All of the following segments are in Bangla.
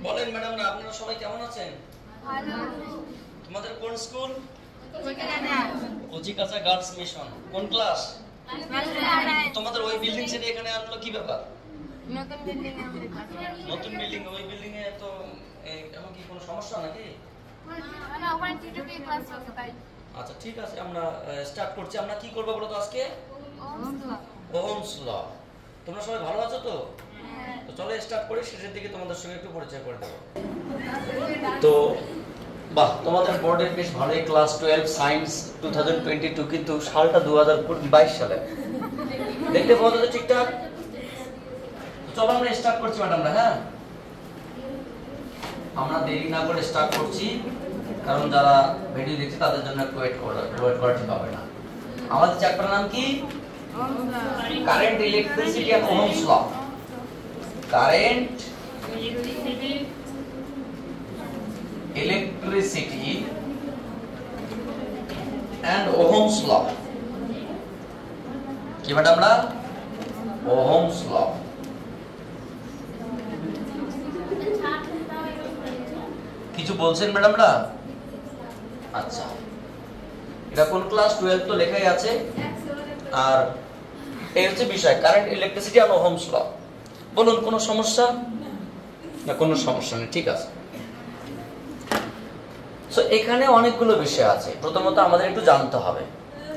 বলেন ম্যাডাম, আপনারা সবাই কেমন আছেন? তোমাদের কোন স্কুল? Kochikancha girls mission. কোন ক্লাস? তোমাদের ওই বিল্ডিং ছেড়ে এখানে আনলো কি ব্যাপার? নতুন বিল্ডিং, ওই বিল্ডিং এ তো এমন কি কোনো সমস্যা নাকি? আচ্ছা ঠিক আছে, আমরা স্টার্ট করছি। আমরা কি করবো বলো তো আজকে? Ohm's law. তোমরা সবাই ভালো আছো তো? তো চলো স্টার্ট করি, শেষের দিকে তোমাদের সঙ্গে একটু পরিচয় করে দেবো। তো বাহ, তোমাদের বোর্ডের বেশ ভালোই ক্লাস 12 সায়েন্স 2022, কিন্তু সালটা 2022 সালে। দেখতে পাওয়া যাচ্ছে ঠিকঠাক? চলো আমরা স্টার্ট করছি ম্যাডামরা। হ্যাঁ, আমরা দেরি না করে স্টার্ট করছি, কারণ যারা ভিডিও দেখছে তাদের জন্য একটু ওয়েট করা ঠিক হবে না। আমাদের চ্যাপ্টার নাম কি? Current, electricity and Ohm's law. Current, electricity and Ohm's law. কি ম্যাডামরা? Ohm's law. কিছু বলছেন ম্যাডামরা? আচ্ছা, এটা কোন ক্লাস? 12 তো লেখাই আছে। আর এই হচ্ছে বিষয়, কারেন্ট, ইলেকট্রিসিটি এন্ড ওহমস ল। বলুন, কোনো সমস্যা? না, কোনো সমস্যা নেই, ঠিক আছে। সো এখানে অনেকগুলো বিষয় আছে। প্রথমত আমাদের একটু জানতে হবে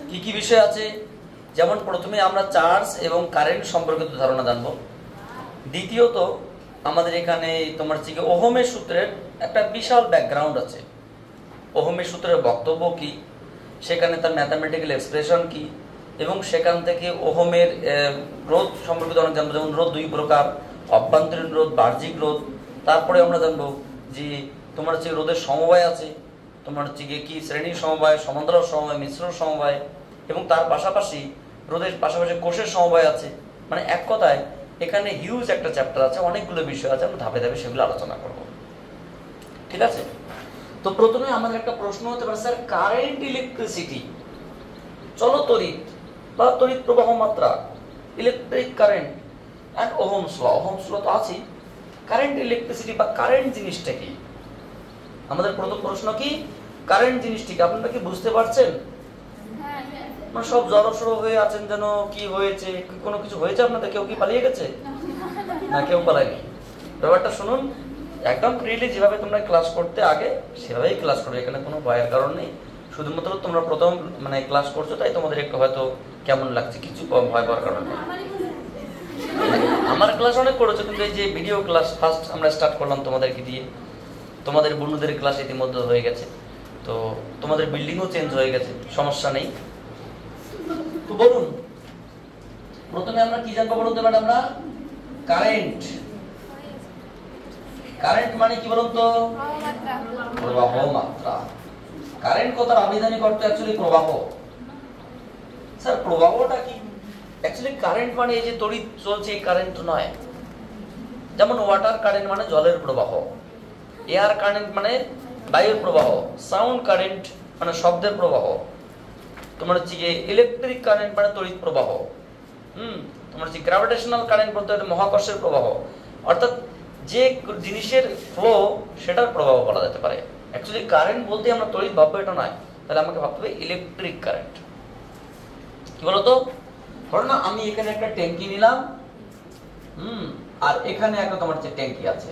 কি কি বিষয় আছে। যেমন প্রথমে আমরা চার্জ এবং কারেন্ট সম্পর্কিত ধারণা জানবো। দ্বিতীয়ত আমাদের এখানে তোমার হচ্ছে ওহমের সূত্রের একটা বিশাল ব্যাকগ্রাউন্ড আছে। ওহমের সূত্রের বক্তব্য কি, সেখানে তার ম্যাথামেটিক্যাল এক্সপ্রেশন কি, এবং সেখান থেকে ওহমের রোধ সম্পর্কিত অনেক জানবো। যেমন রোধ 2 প্রকার, অভ্যন্তরীণ রোধ, বাহ্যিক রোধ। তারপরে আমরা জানবো যে তোমার হচ্ছে রোধের সমবায় আছে, তোমার হচ্ছে কি শ্রেণীর সমবায়, সমান্তরাল সমবায়, মিশ্র সমবায়, এবং তার পাশাপাশি রোধের পাশাপাশি কোষের সমবায় আছে। মানে এক কথায় এখানে হিউজ একটা চ্যাপ্টার আছে, অনেকগুলো বিষয় আছে, আমরা ধাপে ধাপে সেগুলো আলোচনা করব। ঠিক আছে? তো প্রথমে আমাদের একটা প্রশ্ন হতে পারে, স্যার কারেন্ট, ইলেকট্রিসিটি, চলো তড়িৎ বা তড়িৎ প্রবাহ মাত্রা, electric current and Ohm's law. Ohm's law তো আছেই। কারেন্ট, ইলেকট্রিসিটি বা কারেন্ট জিনিসটা কি? আমাদের প্রথম প্রশ্ন কি, কারেন্ট জিনিসটি কি? আপনারা কি বুঝতে পারছেন? মানে সব জড়সড় হয়ে আছেন, যেন কি হয়েছে, কোনো কিছু হয়েছে আপনাদের? কেউ কি পালিয়ে গেছে? না, কেউ পালায়নি। ব্যাপারটা শুনুন, একদম ফ্রিলি যেভাবে তোমরা ক্লাস করতে আগে সেভাবেই ক্লাস করবে, এখানে কোনো ভয়ের কারণ নেই। শুধুমাত্র তোমরা প্রথম ক্লাস করছো, তাই তোমাদের একটু হয়তো কেমন লাগছে, কিছু ভয় পাওয়ার কারণ নেই। আমার ক্লাস অনেক করেছো, কিন্তু এই যে ভিডিও ক্লাস ফার্স্ট আমরা স্টার্ট করলাম তোমাদেরকে দিয়ে, তোমাদের বন্ধুদের ক্লাস ইতিমধ্যে হয়ে গেছে, তো তোমাদের বিল্ডিংও চেঞ্জ হয়ে গেছে, সমস্যা নেই। তো বলুন, প্রথমে আমরা কি জানবো বলতে পারি? আমরা কারেন্ট। কারেন্ট মানে কি বলুন তো? প্রবাহ মাত্রা। কারেন্ট কথার আবিধানিক অর্থ অ্যাকচুয়ালি প্রবাহ। স্যার প্রবাহটা কি? অ্যাকচুয়ালি কারেন্ট মানে এই যে তড়িৎ চলছে, এই কারেন্ট নয়। যেমন ওয়াটার কারেন্ট মানে জলের প্রবাহ, এয়ার কারেন্ট মানে বায়ুর প্রবাহ, সাউন্ড কারেন্ট মানে শব্দের প্রবাহ, তোমার হচ্ছে গিয়ে ইলেকট্রিক কারেন্ট মানে তড়িৎ প্রবাহ, তোমার হচ্ছে গ্র্যাভিটেশনাল কারেন্ট বলতে মহাকর্ষের প্রবাহ। অর্থাৎ যে জিনিসের ফ্লো সেটার প্রবাহ বলা যেতে পারে। অ্যাকচুয়ালি কারেন্ট বলতে আমরা তড়িৎ ভাববো এটা নয়, তাহলে আমাকে ভাবতে হবে ইলেকট্রিক কারেন্ট। কি বলতো? ধরো না, আমি এখানে একটা ট্যাঙ্কি নিলাম, আর এখানে একটা তোমার হচ্ছে ট্যাঙ্কি আছে,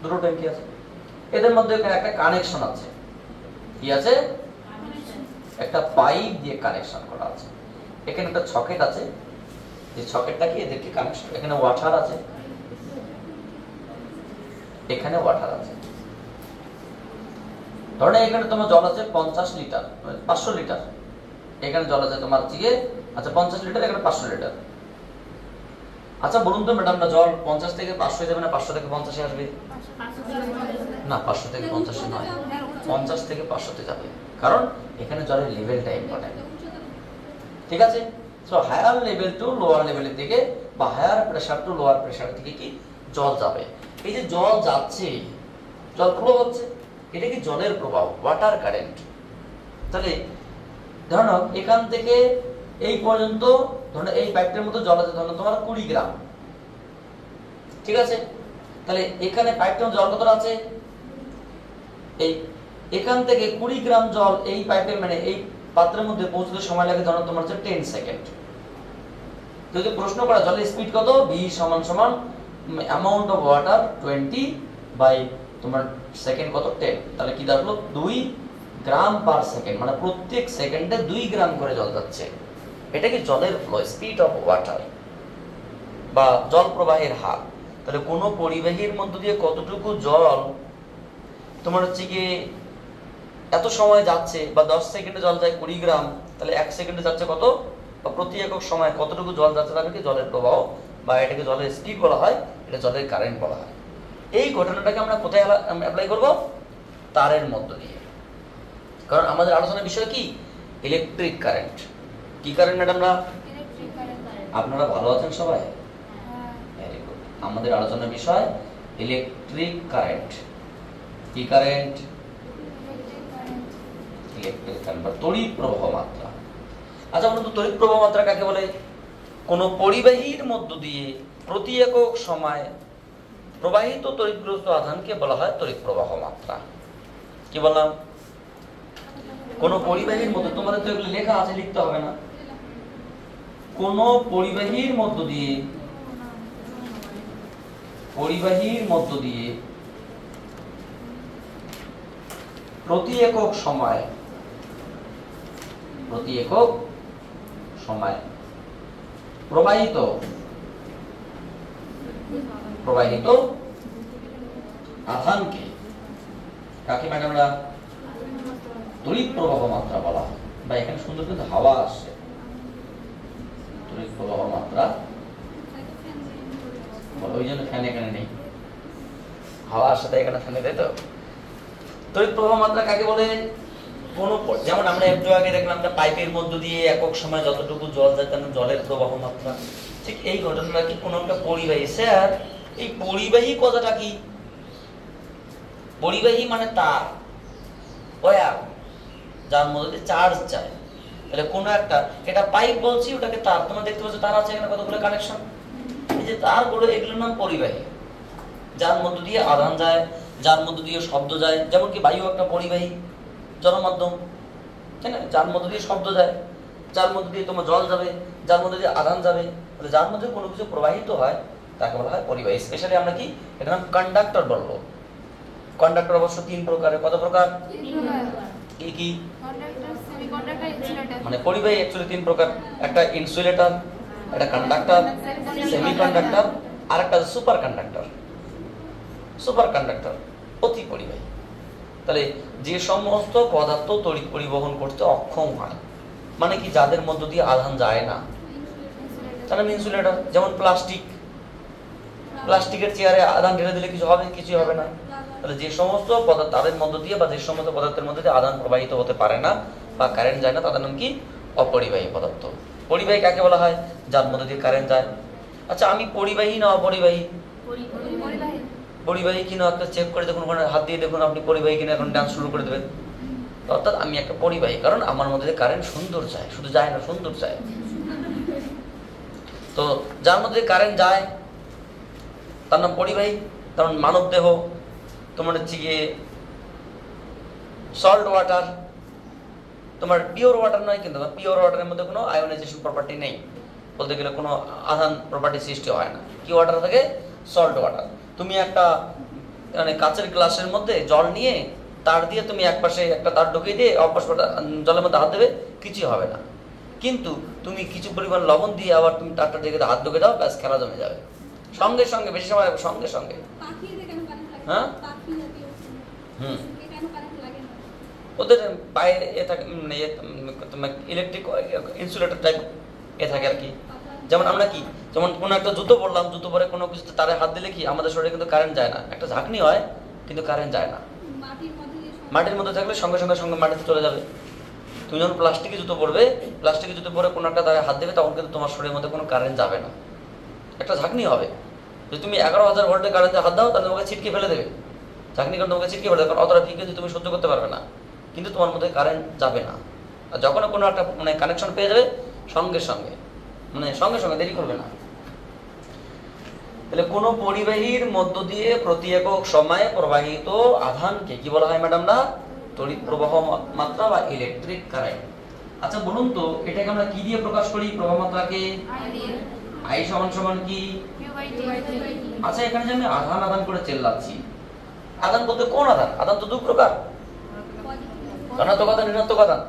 দুটো ট্যাঙ্কি আছে, এদের মধ্যে একটা কানেকশন আছে। কি আছে? একটা পাইপ দিয়ে কানেকশন করা আছে। এখানে একটা সকেট আছে, যে সকেটটা কি এদেরকে কানেকশন। এখানে ওয়াটার আছে, এখানে ওয়াটার আছে। ধরো এখানে তোমার জল আছে 50 লিটার, 500 লিটার। এখানে জল আছে তোমার দিয়ে, আচ্ছা 50 লিটার, এখানে 500 লিটার। আচ্ছা বলুন তো ম্যাডাম, জল 50 থেকে 500 হয়ে যাবে না 500 থেকে 50 এ আসবে? না, 500 থেকে 50 নয়, 50 থেকে 500 তে যাবে, কারণ এখানে জলের লেভেলটা ইম্পর্টেন্ট। ঠিক আছে? So higher level to lower লেভেলের দিকে, বা হায়ার প্রেসার টু লোয়ার প্রেসারের দিকে কি জল যাবে। এই যে জল যাচ্ছে, জল ফ্লো হচ্ছে, এটা কি জলের প্রবাহ, ওয়াটার কারেন্ট। তাহলে ধরো এখান থেকে এই পর্যন্ত, ধরো এই পাইপটার মধ্যে জল আছে, ধরো তোমার 20 গ্রাম। ঠিক আছে? তাহলে এখানে পাইপটার জল কতটা আছে, এই এখান থেকে 20 গ্রাম জল এই পাইপের মানে এই পাত্রের মধ্যে পৌঁছতে সময় লাগে ধরো তোমার হচ্ছে 10 সেকেন্ড। যদি প্রশ্ন করা জলের স্পিড কত, v সমান সমান অ্যামাউন্ট অফ ওয়াটার 20 বাই তোমার সেকেন্ড কত 10, তাহলে কি দাঁড়ালো 2 গ্রাম পার সেকেন্ড, মানে প্রত্যেক সেকেন্ডে 2 গ্রাম করে জল যাচ্ছে। এটা কি জলের ফ্লো, স্পিড অফ ওয়াটার বা জল প্রবাহের হার। তাহলে কোনো পরিবাহীর মধ্য দিয়ে কতটুকু জল তোমার হচ্ছে কি এত সময় যাচ্ছে, বা 10 সেকেন্ডে জল যায় 20 গ্রাম, তাহলে 1 সেকেন্ডে যাচ্ছে কত, বা প্রতি একক সময় কতটুকু জল যাচ্ছে, তাহলে কি জলের প্রবাহ, বা এটাকে জলের স্পিড বলা হয়, এটা জলের কারেন্ট বলা হয়। এই ঘটনাটাকে আমরা কোথায় অ্যাপ্লাই করব, তারের মধ্য দিয়ে। কারণ আমাদের আলোচনার বিষয় কি, ইলেকট্রিক কারেন্ট। কি কারেন্ট ম্যাডাম? আপনারা ভালো আছেন সবাই? Very good. আমাদের আলোচনার বিষয় ইলেকট্রিক কারেন্ট। কি কারেন্ট? ইলেকট্রিক কারেন্ট বা তড়িৎ প্রবাহ মাত্রা। আচ্ছা বলুন তো, তড়িৎ প্রবাহ মাত্রা কাকে বলে? কোন পরিবাহীর মধ্য দিয়ে প্রতি একক সময় প্রবাহিত তড়িৎগ্রস্ত আধানকে বলা হয় তড়িৎ প্রবাহ মাত্রা। কি বললাম? কোন পরিবাহীর মধ্যে, তোমাদের তো এগুলো লেখা আছে, লিখতে হবে না। কোন পরিবাহীর মধ্য দিয়ে প্রতি একক সময় প্রবাহিত আধানকে কাকে ম্যাডামরা তড়িৎ প্রবাহ মাত্রা বলা হয়। বা এখানে সুন্দর কিন্তু হাওয়া আসছে, তড়িৎ প্রবাহ মাত্রা, ওই জন্য ফ্যান এখানে নেই, হাওয়া আসছে এখানে ফ্যানে দেয়। তো তড়িৎ প্রবাহ মাত্রা কাকে বলে? কোন, যেমন আমরা একটু আগে দেখলাম যে পাইপের মধ্য দিয়ে একক সময় যতটুকু জল যায় তার জলের প্রবাহ মাত্রা। ঠিক এই ঘটনাটা কি কোন একটা পরিবাহী। স্যার এই পরিবাহী কথাটা কি? পরিবাহী মানে তার, ওয়্যার, যার মধ্যে চার্জ যায়। তাহলে কোন একটা, এটা পাইপ বলছি, ওটাকে তার। তোমরা দেখতে পাচ্ছ তার আছে এখানে কতগুলো কানেকশন, এই যে তারগুলো, এগুলোর নাম পরিবাহী। যার মধ্য দিয়ে আধান যায়, যার মধ্য দিয়ে শব্দ যায়। যেমন কি বায়ু একটা পরিবাহী জনমাধ্যম, তাই না? যার মধ্য দিয়ে শব্দ যায়, যার মধ্য দিয়ে তোমার জল যাবে, যার মধ্যে দিয়ে আধান যাবে। তাহলে যার মধ্যে কোনো কিছু প্রবাহিত হয় তাকে বলা হয় পরিবাহী। স্পেশালি আমরা কি এটা নাম কন্ডাক্টর বলবো। কন্ডাক্টর অবশ্য 3 প্রকারের। কত প্রকার? কি? মানে পরিবাহী অ্যাকচুয়ালি 3 প্রকার। একটা ইনসুলেটর, একটা কন্ডাক্টর, সেমিকন্ডাক্টর, আর একটা সুপার কন্ডাক্টর। সুপার কন্ডাক্টর অতি পরিবাহী। তাহলে যে সমস্ত পদার্থ তড়িৎ পরিবহন করতে অক্ষম হয়, মানে কি যাদের মধ্য দিয়ে আধান যায় না, তাহলে ইনসুলেটর। যেমন প্লাস্টিকের চেয়ারে আধান ঢেলে দিলে কিছু হবে? কিছুই হবে না। তাহলে যে সমস্ত পদার্থ তাদের মধ্য দিয়ে বা যে সমস্ত পদার্থের মধ্যে দিয়ে আধান প্রবাহিত হতে পারে না বা কারেন্ট যায় না, তাদের নাম কি? অপরিবাহী পদার্থ। পরিবাহী কাকে বলা হয়? যার মধ্যে দিয়ে কারেন্ট যায়। আচ্ছা আমি পরিবাহী না অপরিবাহী? পরিবাহী কিনা একটা চেক করে দেখুন, ওখানে হাত দিয়ে দেখুন আপনি পরিবাহী কিনা, এখন ডান্স শুরু করে দেবেন। অর্থাৎ আমি একটা পরিবাহী, কারণ আমার মধ্যে কারেন্ট সুন্দর যায়, শুধু যায় না, সুন্দর যায়। তো যার মধ্যে কারেন্ট যায় তার নাম পরিবাহী। কারণ মানব দেহ তোমার হচ্ছে গিয়ে সল্ট ওয়াটার, তোমার পিওর ওয়াটার নয়, কিন্তু পিওর ওয়াটারের মধ্যে কোনো আয়োনাইজেশন প্রপার্টি নেই, বলতে গেলে কোনো আধান প্রপার্টি সৃষ্টি হয় না। কি ওয়াটার থাকে? Salt water. তুমি একটা মানে কাচের গ্লাসের মধ্যে জল নিয়ে তার দিয়ে তুমি একপাশে একটা তার ঢুকিয়ে দিয়ে অপাশ জলের মধ্যে হাত দেবে, কিছুই হবে না। কিন্তু তুমি কিছু পরিমাণ লবণ দিয়ে আবার তুমি তারটা দিকে হাত ঢুকে দাও, ব্যাস খেলা জমে যাবে সঙ্গে সঙ্গে, বেশি সময় সঙ্গে সঙ্গে। হ্যাঁ, ওদের পায়ে এ থাকে, ইলেকট্রিক ইনসুলেটর টাইপ এ থাকে আর কি। যেমন আমরা কি, যেমন কোনো একটা জুতো পরলাম, জুতো পরে কোনো কিছু তারে হাত দিলে কি আমাদের শরীরে কিন্তু কারেন্ট যায় না, একটা ঝাঁকনি হয় কিন্তু কারেন্ট যায় না। মাটির মধ্যে থাকলে সঙ্গে সঙ্গে সঙ্গে মাটিতে চলে যাবে। তুমি যখন প্লাস্টিকের জুতো পরবে, প্লাস্টিকের জুতো পরে কোনো একটা তারে হাত দেবে, তখন কিন্তু তোমার শরীরের মধ্যে কোনো কারেন্ট যাবে না, একটা ঝাঁকনি হবে। যদি তুমি 11,000 ভোল্টের কারেন্টে হাত দাও, তাহলে তোমাকে ছিটকে ফেলে দেবে। ঝাঁকনি কারণ তোমাকে ছিটকে ফেলে দেবে, কারণ অতটা ফ্রিকোয়েন্সি তুমি সহ্য করতে পারবে না, কিন্তু তোমার মধ্যে কারেন্ট যাবে না। আর যখন কোনো একটা মানে কানেকশন পেয়ে যাবে, সঙ্গে সঙ্গে, মানে সঙ্গে সঙ্গে, দেরি করবে না। তাহলে কোন পরিবাহীর মধ্য দিয়ে প্রতি একক সময়ে প্রবাহিত আধানকে কি বলা হয় ম্যাডামরা? তড়িৎ প্রবাহ মাত্রা বা ইলেকট্রিক কারেন্ট। আচ্ছা বলুন তো এটাকে আমরা কি দিয়ে প্রকাশ করি? প্রবাহ মাত্রাকে I সমান সমান কি? আচ্ছা এখানে যে আমি আধান আধান করে চেল্লাচ্ছি, আধান বলতে কোন আধান? আধান তো দু প্রকার, ধনাত্মক আধান ঋণাত্মক আধান।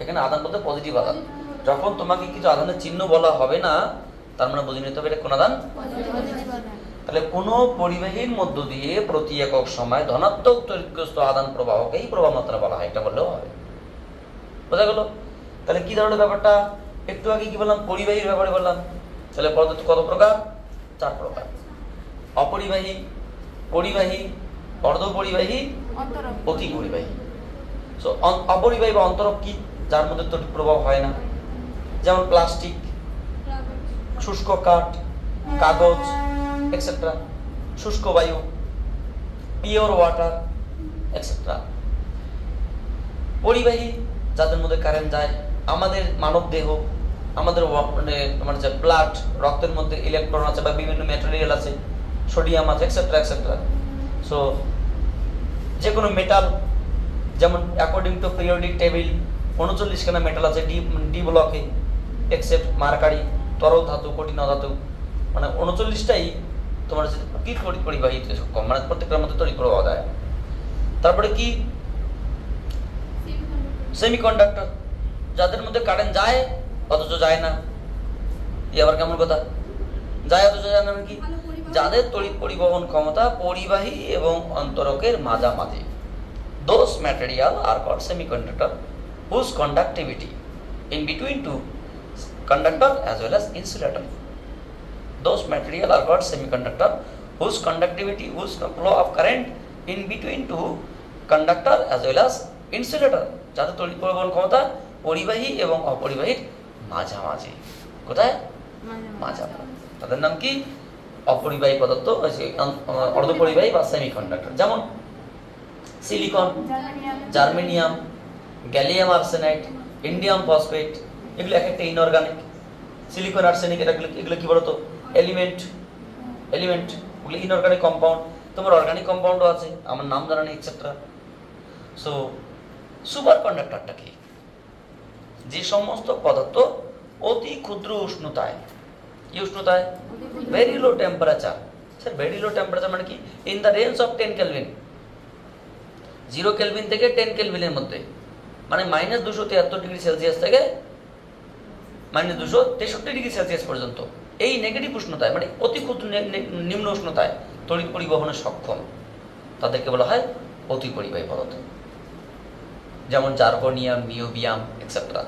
এখানে আধান বলতে পজিটিভ আধান। যখন তোমাকে কিছু আধানের চিহ্ন বলা হবে না, তার মানে বুঝে নিতে হবে এটা কোন আধান। তাহলে কোন পরিবাহীর মধ্য দিয়ে প্রতি একক সময় ধনাত্মক তড়িৎগ্রস্ত আদান প্রবাহকেই প্রবাহ মাত্রা বলা হয়, এটা বললেও হবে। বোঝা গেল? তাহলে কি ধরনের ব্যাপারটা? একটু আগে কি বললাম? পরিবাহীর ব্যাপারে বললাম। তাহলে পদার্থ কত প্রকার? 4 প্রকার। অপরিবাহী, পরিবাহী, অর্ধপরিবাহী, অতি পরিবাহী। সো অপরিবাহী বা অন্তরক কি? যার মধ্যে তড়িৎ প্রবাহ হয় না, যেমন প্লাস্টিক, শুষ্ক কাঠ, কাগজ এক্সেট্রা, শুষ্ক বায়ু, পিওর ওয়াটার এক্সেট্রা। পরিবাহী যাদের মধ্যে কারেন্ট যায়, আমাদের মানব দেহ, আমাদের মানে যে ব্লাড, রক্তের মধ্যে ইলেকট্রন আছে বা বিভিন্ন ম্যাটেরিয়াল আছে, সোডিয়াম আছে এক্সেট্রা এক্সেট্রা। সো যে কোনো মেটাল, যেমন অ্যাকর্ডিং টু পিরিয়ডিক টেবিল 39 খানা মেটাল আছে ডি ব্লকে, এক্সেপ্ট মার্কারি, তরল ধাতু, কঠিন ধাতু, মানে 39টাই তোমার কি পরিবাহী সক্ষম, মানে প্রত্যেকটার মধ্যে তড়িৎ প্রবাহ দেয়। তারপরে কি? সেমিকন্ডাক্টর, যাদের মধ্যে কারেন্ট যায় অথচ যায় না। এই আবার কেমন কথা? যায় অথচ যায় না কি? যাদের তড়িৎ পরিবহন ক্ষমতা পরিবাহী এবং অন্তরকের মাঝামাঝি। Those material are called semiconductor whose conductivity in between two conductor as well as insulator. Those material are called semiconductor whose conductivity, whose flow of current in between two conductor as well as insulator. যাদের তড়িৎ পরিবহন ক্ষমতা পরিবাহী এবং অপরিবাহীর মাঝামাঝি। কোথায়? মাঝামাঝি। তাদের নাম কি? অপরিবাহী পদার্থ, অর্ধপরিবাহী বা সেমিকন্ডাক্টর। যেমন silicon, germanium, gallium arsenide, indium phosphate, এগুলো এক একটা ইনঅর্গানিক। সিলিকন, আর্সেনিক এগুলো কি বলতো? এলিমেন্ট। ওগুলো ইনঅর্গানিক কম্পাউন্ড। তোমার অর্গানিক কম্পাউন্ডও আছে, আমার নাম জানা নেই এক্সেট্রা। সো সুপার কন্ডাক্টরটা কি? যে সমস্ত পদার্থ অতি ক্ষুদ্র উষ্ণতায়, কি উষ্ণতায়? Very low temperature. Sir very low temperature মানে কি? In the range of 10 kelvin, 0 kelvin থেকে 10 কেলভিনের মধ্যে, মানে -273 ডিগ্রি সেলসিয়াস থেকে -263 ডিগ্রি সেলসিয়াস পর্যন্ত, এই নেগেটিভ উষ্ণতায় মানে অতি ক্ষুদ্র নিম্ন উষ্ণতায় তড়িৎ পরিবহনে সক্ষম, তাদেরকে বলা হয় অতি পরিবাহী পদার্থ। যেমন জার্কনিয়াম, নিওবিয়াম এক্সেট্রা।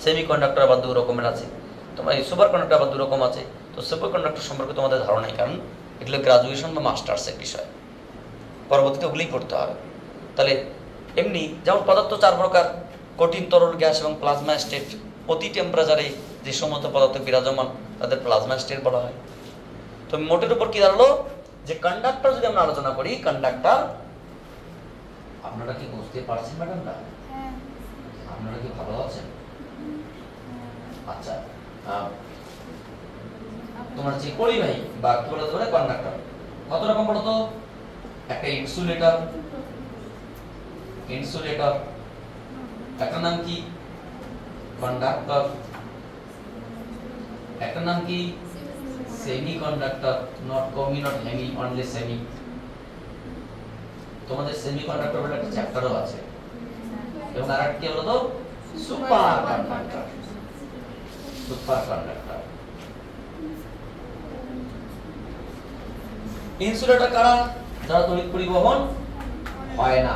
সেমিকন্ডাক্টর আবার 2 রকমের আছে, তোমার এই সুপার কন্ডাক্টর আবার 2 রকম আছে। তো সুপার কন্ডাক্টর সম্পর্কে তোমাদের ধারণা নেই, কারণ এগুলো গ্রাজুয়েশন বা মাস্টার্সের বিষয়, পরবর্তীতে ওগুলোই করতে হবে। তাহলে এমনি যেমন পদার্থ 4 প্রকার: কঠিন, তরল, গ্যাস এবং প্লাজমা স্টেট। অতি টেম্পারেচারে যে সমস্ত পদার্থ বিরাজমান তাদের প্লাজমা স্টেট বলা হয়। তো মোটের উপর কি দাঁড়ালো? যে কন্ডাক্টর যদি আমরা আলোচনা করি, কন্ডাক্টর, আপনারা কি বুঝতে পারছেন ম্যাডামরা? আপনারা কি ভালো আছেন? আচ্ছা, তোমার যে পরিবাহী বা কি বলতে পারে কন্ডাক্টর, কত রকম বলতো? একটা ইনসুলেটর, একটা নাম কি? কন্ডাক্টর, একটা নাম কি? সেমিকন্ডাক্টর। নট কমি, নট হেমি, অনলি সেমি। তোমাদের সেমিকন্ডাক্টর বলে একটা চ্যাপ্টারও আছে, এবং আরেকটা কি বলতো? Super conductor. ইনসুলেটর কারা? যারা তড়িৎ পরিবহন হয় না।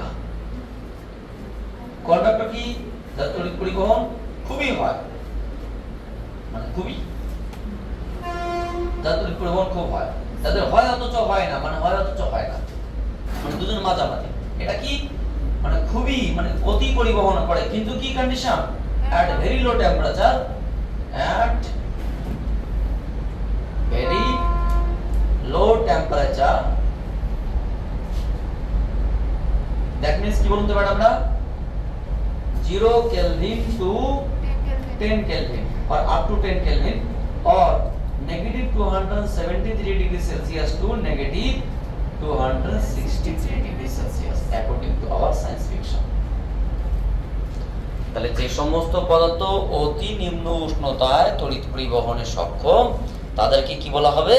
কন্ডাক্টর কি? যারা তড়িৎ পরিবহন খুবই হয়, মানে খুবই, যারা তড়িৎ পরিবহন খুব হয়, যাদের হয় অথচ হয় না, মানে হয় অথচ হয় না, মানে দুজনের মাঝামাঝি। এটা কি? মানে খুবই, মানে অতি পরিবহন করে, কিন্তু কি condition? at very low temperature, at very low temperature, that means কি বলতে পারি আমরা? 0 Kelvin to 10 Kelvin or up to 10 Kelvin or negative 273 degree Celsius to negative 263 degree Celsius according to our science fiction. তাহলে যে সমস্ত পদার্থ অতি নিম্ন উষ্ণতায় তড়িৎ পরিবহনে সক্ষম তাদেরকে কি বলা হবে?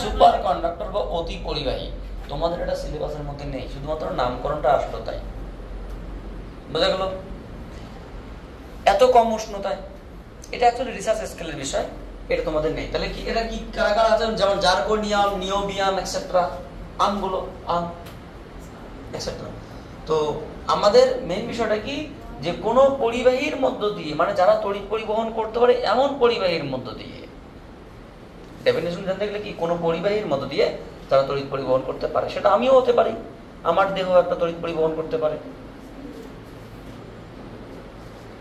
সুপার কন্ডাক্টর বা অতি পরিবাহী। তোমাদের এটা সিলেবাসের মধ্যে নেই, শুধুমাত্র নামকরণটা আসলো তাই। বোঝা গেল? এত কম উষ্ণতায়, এটা অ্যাকচুয়ালি রিসার্চ স্কেলের বিষয়, এটা তোমাদের নেই। তাহলে কি এটা কি কারা কারা আছে? যেমন জার্গোনিয়াম, নিওবিয়াম এক্সেট্রা, আমগুলো আম এক্সেট্রা। তো আমাদের মেইন বিষয়টা কি, যে কোনো পরিবাহীর মধ্য দিয়ে, মানে যারা তড়িৎ পরিবহন করতে পারে এমন পরিবাহীর মধ্য দিয়ে, ডেফিনিশন জানতে গেলে কি, কোনো পরিবাহীর মধ্য দিয়ে যারা তড়িৎ পরিবহন করতে পারে। সেটা আমিও হতে পারি, আমার দেহ একটা তড়িৎ পরিবহন করতে পারে।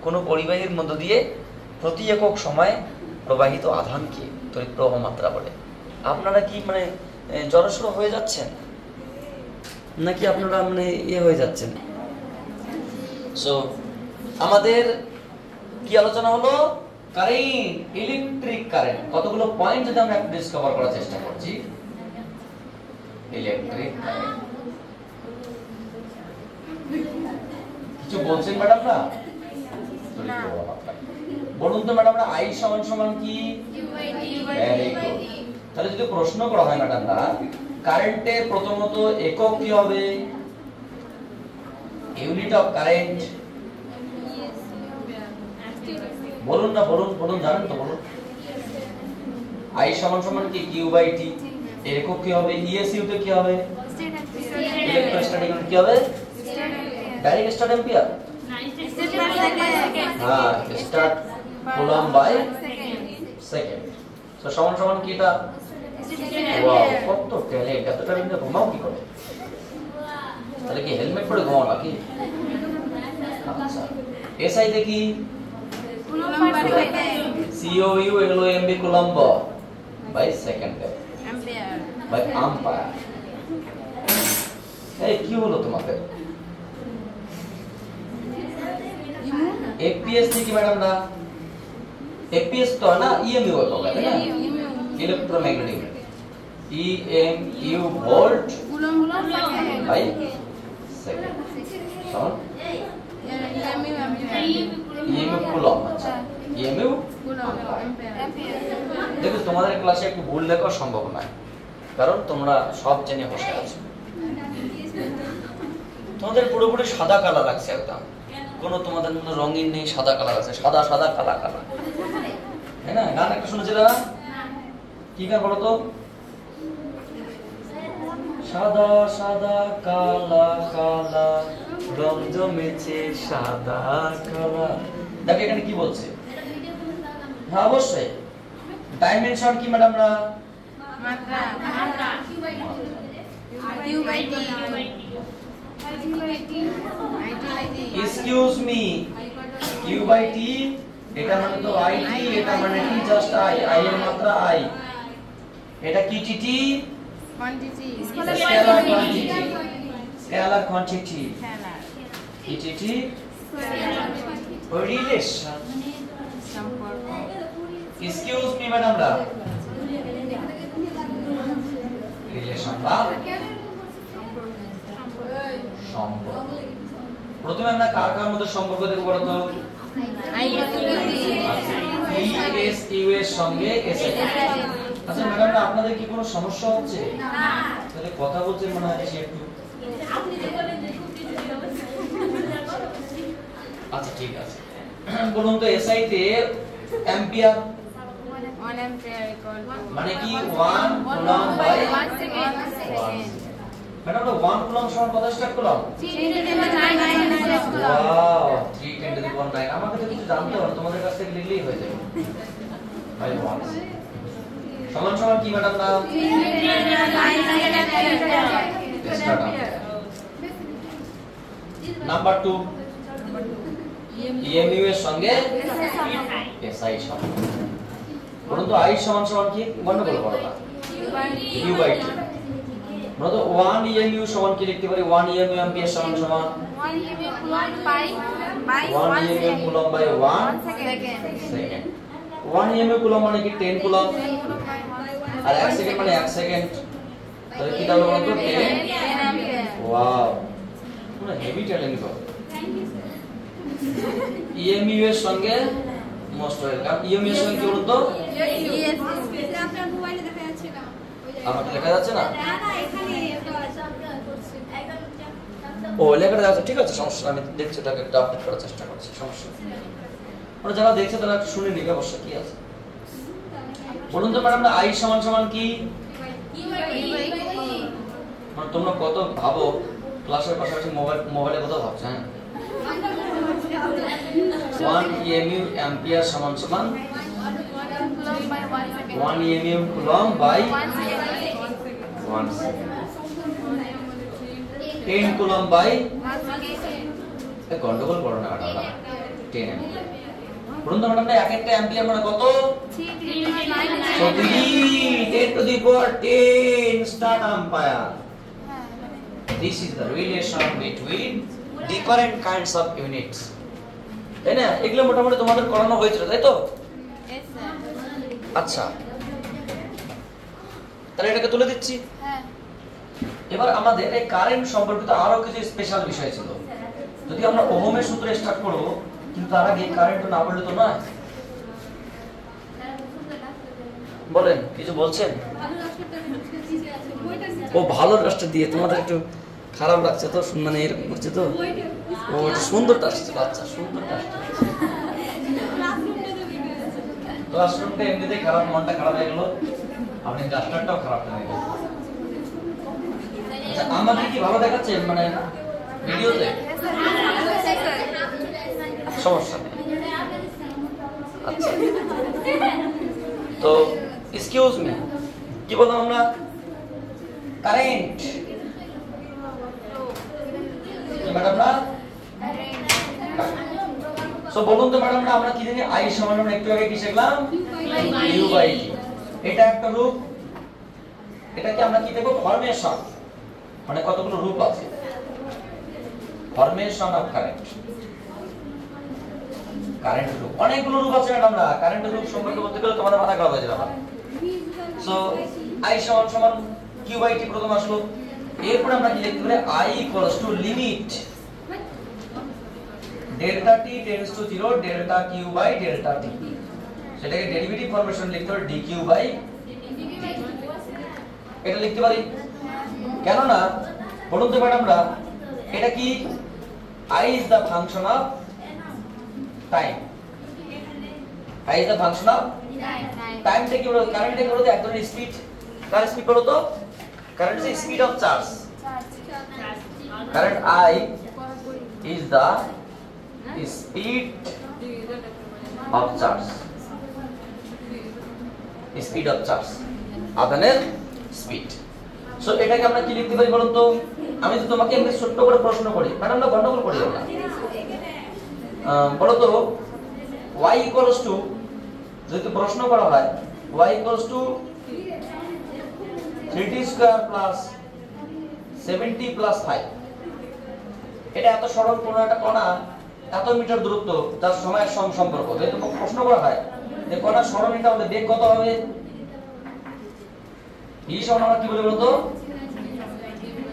কোনো পরিবাহীর মধ্য দিয়ে প্রতি একক সময়ে প্রবাহিত আধানকে তড়িৎ প্রবাহ মাত্রা বলে। আপনারা কি মানে জড়সড় হয়ে যাচ্ছেন নাকি আপনারা মানে হয়ে যাচ্ছেন? সো আমাদের কি আলোচনা হলো? Current, electric current. কতগুলো পয়েন্ট যদি আমরা একটু ডিসকভার করার চেষ্টা করছি। ইলেকট্রিক কারেন্ট কিছু বলছেন ম্যাডামরা? বলুন তো ম্যাডামরা, আই সমান সমান কি? Very good. তাহলে যদি প্রশ্ন করা হয় ম্যাডামরা, কারেন্টের প্রথমত একক কি হবে? ইউনিট অফ কারেন্ট বলুন না, বলুন বলুন, জানেন তো বলুন। আই সমান সমান কি? কিউ বাই টি। এর একক কি হবে? ইএসইউ তে কি হবে? ইলেকট্রোস্ট্যাটিক ইউনিট কি হবে? Direct stat ampere. হ্যাঁ, stat coulomb by second. So সমান সমান কি এটা? ওয়াও, কত ট্যালেন্ট! এতটা কিন্তু ঘুমাও কি করে? তাহলে কি হেলমেট পরে ঘুমাও নাকি? আচ্ছা, এসআই দেখি সিওইউ এগুলো MB coulomb by second ampere by ampere. এই কি হলো তোমাদের? এফপিএস কি ম্যাডাম না? এফপিএস তো না, ইএমইউ তো হবে না? Electromagnetic EMU volt by second সমান ইএমইউ কুলম্ব। আচ্ছা, ইএমইউ দেখো তোমাদের ক্লাসে একটু ভুল লেখা সম্ভব নয়, কারণ তোমরা সব জেনে বসে আছো। তোমাদের পুরোপুরি সাদা কালার লাগছে একদম, কোনো তোমাদের মধ্যে রঙিন নেই, সাদা কালার আছে, সাদা সাদা কালা কালা, তাই না? গান একটা শুনেছিল না? কি গান বলো তো? সাদা সাদা কালা কালা রং জমেছে সাদা কালা। দেখো এখানে কি বলছে? হ্যাঁ অবশ্যই, ডাইমেনশন কি ম্যাডামরা? মাত্রা মাত্রা Q by T excuse me, Q by T এটা মানে তো আই টি, এটা মানে টি জাস্ট আই, আই এর মাত্রা আই। এটা কি T? Quantity, scalar quantity, scalar quantity, T relation সম্পর্ক। এক্সকিউজ মি ম্যাডামরা, রিলেশন বা সম্পর্ক। প্রথমে আমরা কার কার মধ্যে সম্পর্ক দেখব বলো তো? এস ইউ এর সঙ্গে এস। আচ্ছা ম্যাডামরা, আপনাদের কি কোনো সমস্যা হচ্ছে? না, তাহলে কথা বলতে মনে হয় যে একটু। আচ্ছা ঠিক আছে, বলুন তো এসআই তে অ্যাম্পিয়ার 1 ampere equal to মানে কি 1 কুলম্ব বাই 1 সেকেন্ড। ম্যাডাম আমরা 1 কুলম্ব সমান কত স্টার্ট করলাম? 3 ওয়াও, 3 10 to the power 9। আমাকে তো কিছু জানতে হবে, তোমাদের কাছ থেকে লিখলেই হয়ে যাবে। বাই 1 সমান সমান কি ম্যাডাম না? নাম্বার 2 ইএমইউ এর সঙ্গে এসআই সমান। বলুন তো আই সমান সমান কি? গণনা করো বলো না। কিউ বাই টি আমরা তো 1 EMU সমান কি লিখতে পারি? 1 EMU অ্যাম্পিয়ার সমান 1 EMU coulomb by 1 EMU coulomb by 1 second. 1 EMU coulomb মানে কি 10 কুলম্ব, আর 1 সেকেন্ড মানে 1 সেকেন্ড, তাহলে কি দাঁড়ালো বলতো? 10 ampere। ওয়াও, পুরো হেভি ট্যালেন্ট গো। EMU এর সঙ্গে মোস্ট ওয়েলকাম। EMU এর সঙ্গে কি বলতো? Yes। আপনার মোবাইলে দেখা যাচ্ছে না? আমাকে লেখা যাচ্ছে না? না না, এখানে একটা করছে। ও লেখাটা যাচ্ছে, ঠিক আছে, সমস্যা নেই, আমি দেখছি ওটাকে একটু আপডেট করার চেষ্টা করছি, সমস্যা নেই। ওরা যারা দেখছে তারা একটু শুনে নিবে, অবশ্য কি আছে। বলুন তো ম্যাডাম, I সমান সমান কি? মানে তোমরা কত ভাবো ক্লাসের পাশাপাশি মোবাইলে কত ভাবছো? হ্যাঁ, 1 EMU অ্যাম্পিয়ার সমান সমান 1 EMU coulomb by 1 second. 10 coulomb by গন্ডগোল করো না ম্যাডাম, 10 অ্যাম্পিয়ার। বলুন তো ম্যাডাম, এক একটা অ্যাম্পিয়ার মানে কত? 10 to the power 10 star ampere. This is the relation between different kinds of units. তাই না? এগুলো মোটামুটি তোমাদের করানো হয়েছিল, তাই তো? Yes sir। আচ্ছা, তাহলে এটাকে তুলে দিচ্ছি। হ্যাঁ। এবার আমাদের এই কারেন্ট সম্পর্কিত আরো কিছু স্পেশাল বিষয় ছিল। যদি আমরা ওহমের সূত্রে স্টার্ট করব, কিন্তু তার আগে কারেন্ট না পড়লে তো নয়। বলেন, কিছু বলছেন? ও ভালো রাস্তা দিয়ে তোমাদের একটু খারাপ লাগছে তো, মানে এরকম করছে তো। ও সুন্দর টাস্ট ছিল, আচ্ছা সুন্দর টাস্ট। ক্লাসরুমটা এমনিতেই খারাপ, মনটা খারাপ হয়ে গেল, আপনি ডাস্টারটাও খারাপ হয়ে গেল। আচ্ছা, আমাকে কি ভালো দেখাচ্ছে মানে ভিডিওতে? সমস্যা নেই। আচ্ছা, তো এক্সকিউজ মি, কি বললাম আমরা? কারেন্ট ম্যাডাম না? সো বলুন তো ম্যাডাম, আমরা কি জানি? I সমান আমরা একটু আগে কি শিখলাম? U by T। এটা একটা রূপ, এটাকে আমরা কি দেব? ফরমেশন, মানে কতগুলো রূপ আছে, ফরমেশন অফ কারেন্ট। কারেন্ট রূপ অনেকগুলো রূপ আছে ম্যাডাম। আমরা কারেন্টের রূপ সম্পর্কে বলতে গেলে তোমাদের মাথা খারাপ হয়ে যাবে। সো I সমান সমান Q বাই T প্রথম আসলো। এরপর আমরা কি লিখতে পারি? I equals to limit delta t tends to 0 delta q by delta t। সেটাকে ডেরিভেটিভ ফরমেশন লিখতে পারি dq বাই এটা লিখতে পারি। কেন না বলুন তো ম্যাডামরা, এটা কি? I is the function of time। I is the function of time থেকে বলো, কারেন্ট থেকে বলো তো এক ধরনের স্পিড। কার স্পিড বলো তো? Current is speed of charge. Current I is the speed of charge। Speed of charge, আধানের স্পিড। সো এটাকে আমরা কি লিখতে পারি বলুন তো? আমি তো তোমাকে এমনি ছোট্ট করে প্রশ্ন করি, ম্যাডাম না গন্ডগোল করি না। বলো তো y ইকুয়ালস টু, যদি প্রশ্ন করা হয় y equals to 3t square plus 70 plus 5, এটা এত সরল কোন একটা কণা এত মিটার দূরত্ব, তার সময়ের সঙ্গে সম্পর্ক। যদি তোমাকে প্রশ্ন করা হয় যে কণার সরণিটা হলে বেগ কত হবে, এই সমান আমরা কি বলি বলতো?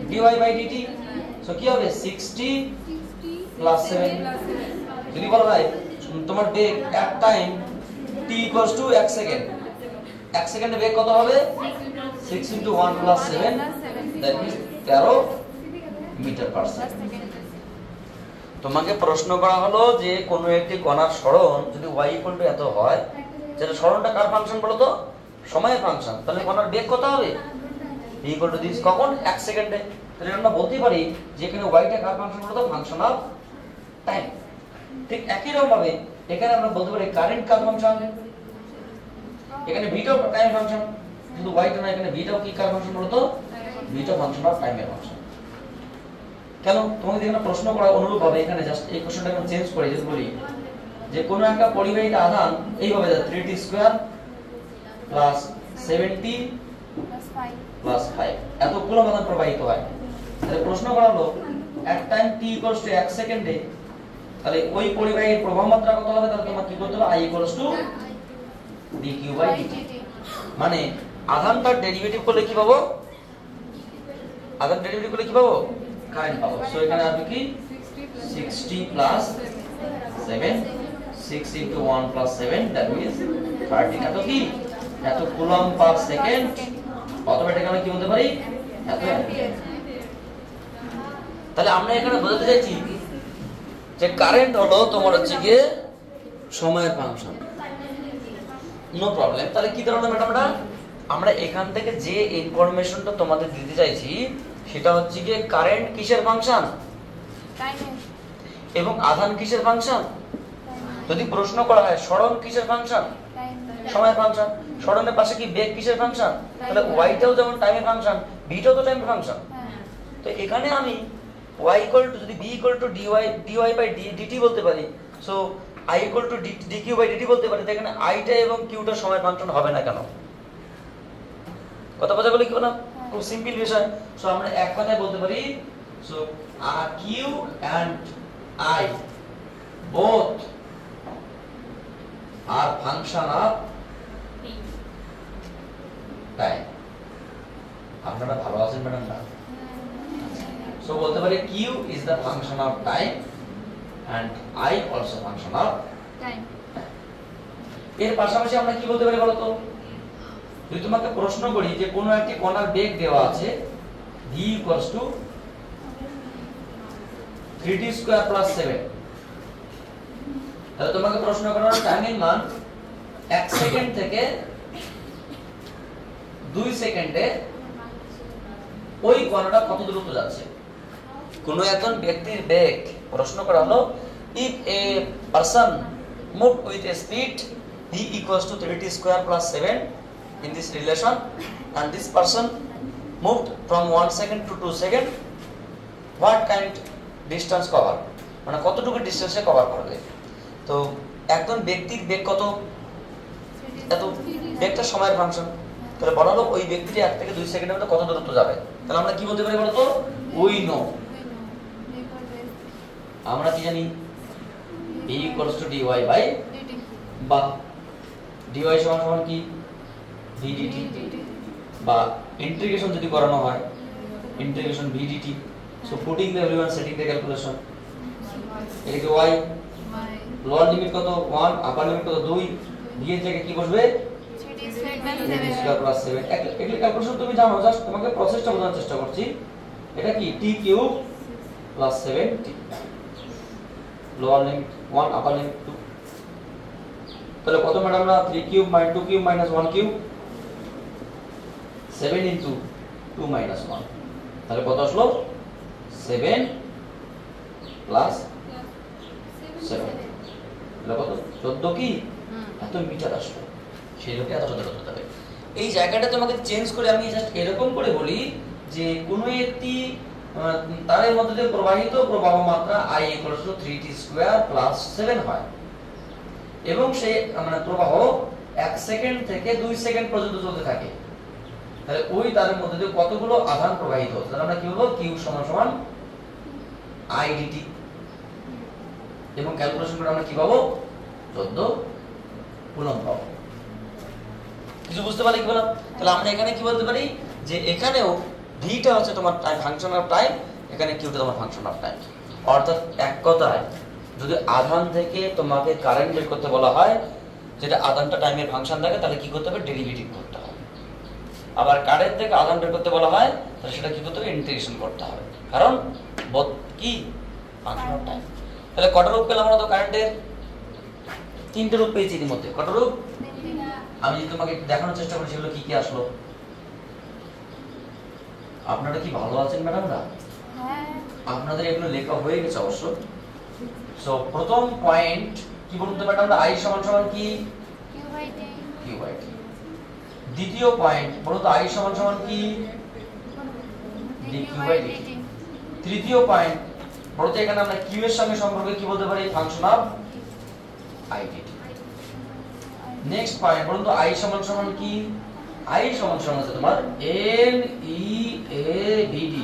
dy by dt। সো কি হবে? 60 প্লাস 7। যদি বলা হয় তোমার বেগ at time t equals to 1 second, 1 সেকেন্ডে বেগ কত হবে? 6 * 1 + 7, that means 13 metre per second. তোমাকে প্রশ্ন করা হলো যে কোন একটি কণার সরণ যদি y = এত হয়, যেটা সরণটা কার ফাংশন বলো তো? সময়ের ফাংশন। তাহলে কণার বেগ কত হবে? v = this, কখন? 1 সেকেন্ডে। তাহলে আমরা বলতে পারি যে এখানে y টা কার ফাংশন বলো তো? Function of time. ঠিক একই রকম ভাবে এখানে আমরা বলতে পারি কারেন্ট কার ফাংশন, এখানে v টা টাইম ফাংশন, শুধু y টা না, এখানে v টাও কি কার ফাংশন বলো তো? v টা ফাংশন অফ টাইমের ফাংশন। কেন? তোমাকে যেখানে প্রশ্ন করা অনুরূপ ভাবে এখানে জাস্ট এই কোশ্চেনটা আমি চেঞ্জ করে যদি বলি যে কোনো একটা পরিবাহিত আধান এইভাবে যায় 3t স্কয়ার প্লাস 70 প্লাস 5 এত কুলম্ব আধান প্রবাহিত হয়। তাহলে প্রশ্ন করা হলো এক টাইম t = 1 সেকেন্ডে তাহলে ওই পরিবাহীর প্রবাহ মাত্রা কত হবে? তাহলে তোমার কি করতে হবে? I = dq/dt। মানে আধানটার ডেরিভেটিভ করলে কি পাবো? আধান ডেরিভেটিভ করলে কি পাবো? কারেন্ট পাবো। সো এখানে আসবে কি 60 প্লাস 7, 6 * 1 + 7 দ্যাট মিন্স 30। এত কি? এত কুলম্ব পার সেকেন্ড। অটোমেটিক আমরা কি বলতে পারি? এত অ্যাম্পিয়ার। তাহলে আমরা এখানে বোঝাতে চাইছি যে কারেন্ট হলো তোমার হচ্ছে গিয়ে সময়ের ফাংশন। No problem. তাহলে কি ধরনের ম্যাডামটা আমরা এখান থেকে যে ইনফরমেশনটা তোমাদের দিতে চাইছি সেটা হচ্ছে গিয়ে কারেন্ট কিসের ফাংশন এবং আধান কিসের ফাংশন। যদি প্রশ্ন করা হয় সরণ কিসের ফাংশন? সময়ের ফাংশন। সরণের পাশে কি বেগ কিসের ফাংশন? তাহলে ওয়াইটাও যেমন টাইমের ফাংশন, বিটাও তো টাইমের ফাংশন। তো এখানে আমি y = যদি b = dy/dt বলতে পারি, সো I = dq/dt বলতে পারি। তো এখানে i টা এবং q টা সময়ের ফাংশন হবে না কেন? কথা বোঝা গেল কি না? খুব সিম্পল বিষয়। সো আমরা এক কথায় বলতে পারি, so q and I both are function of time। আপনারা ভালো আছেন ম্যাডাম না? সো বলতে পারি q is the function of time and I also function of time। এর পাশাপাশি আমরা কি বলতে পারি বলো তো? যদি তোমাকে প্রশ্ন করি যে কোনো একটি কণার বেগ দেওয়া আছে v = 3t² + 7, তাহলে তোমাকে প্রশ্ন করা হলো টাইমের মান 1 সেকেন্ড থেকে 2 সেকেন্ডে ওই কণাটা কত দূরত্ব যাচ্ছে। কোন একজন ব্যক্তির বেগ প্রশ্ন করা হলো if a person moved with a speed v = 3t² + 7 in this relation and this person moved from 1 second to 2 second, what kind distance cover? মানে কতটুকু ডিসটেন্সে কভার করবে। তো একজন ব্যক্তির বেগ কত? এত। বেগটা সময়ের ফাংশন। তাহলে বলা হলো ওই ব্যক্তিটি 1 থেকে 2 সেকেন্ডের মধ্যে কত দূরত্ব যাবে। তাহলে আমরা কি বলতে পারি বলো তো? We know. আমরা কি জানি? v = dy/, বা dy = কি? vdt, বা ইন্টিগ্রেশন যদি করানো হয় integration vdt। So putting the value and setting the calculation, এটাকে y লোয়ার লিমিট কত 1, আপার লিমিট কত 2, দিয়ে থেকে কি বসবে 3t² + 7। এগুলো ক্যালকুলেশন তুমি জানো, জাস্ট তোমাকে প্রসেসটা বোঝানোর চেষ্টা করছি। এটা কি t³ + 7t, লোয়ার লিমিট 1, আপার লিমিট 2। তাহলে কত ম্যাডাম? আমরা 3³ - 2³ - 1³ 7 * 2 - 1, তাহলে কত আসলো? 7 + 7, তাহলে কত? 14 কি? এত মিটার আসলো। সেই লোকে এত দূরত্ব যাবে। এই জায়গাটা তোমাকে চেঞ্জ করে আমি জাস্ট এরকম করে বলি যে কোনো একটি তারের মধ্যে দিয়ে প্রবাহিত প্রবাহ মাত্রা I = 3t² + 7 হয় এবং সেই মানে প্রবাহ 1 সেকেন্ড থেকে 2 সেকেন্ড পর্যন্ত চলতে থাকে। তাহলে ওই তারের মধ্যে দিয়ে কতগুলো আধান প্রবাহিত হচ্ছে? তাহলে আমরা কি বলবো? q = IDT। এবং ক্যালকুলেশন করে আমরা কি পাবো? 14 কুলম্ব পাবো। কিছু বুঝতে পারলে কি বললাম? তাহলে আমরা এখানে কি বলতে পারি যে এখানেও v টা হচ্ছে তোমার টাইম ফাংশন অফ টাইম, এখানে q টা তোমার ফাংশন অফ টাইম। অর্থাৎ এক কথায় যদি আধান থেকে তোমাকে কারেন্ট বের করতে বলা হয় যেটা আধানটা টাইমের ফাংশন থাকে, তাহলে কি করতে হবে? ডেরিভেটিভ করতে হবে। আবার কারেন্ট থেকে আধান বের করতে বলা হয় তাহলে সেটা কি করতে হবে? ইন্টিগ্রেশন করতে হবে, কারণ কি ফাংশন অফ টাইম। তাহলে কটা রূপ পেলাম আমরা? তো কারেন্টের 3টে রূপ পেয়েছি এর মধ্যে। কটা রূপ? আমি যদি তোমাকে দেখানোর চেষ্টা করি সেগুলো কি কি আসলো। আপনারা কি ভালো আছেন ম্যাডামরা? আপনাদের এগুলো লেখা হয়ে গেছে অবশ্য। সো প্রথম পয়েন্ট কি বলুন তো ম্যাডাম? I = কি? q/t। দ্বিতীয় পয়েন্ট বলুন তো I = কি? dq/dt। তৃতীয় পয়েন্ট বলতে এখানে আমরা q এর সঙ্গে সম্পর্কে কি বলতে পারি? Function of IDT। Next point বলুন তো I = কি? আই সমান সমান হচ্ছে তোমার N E A V D.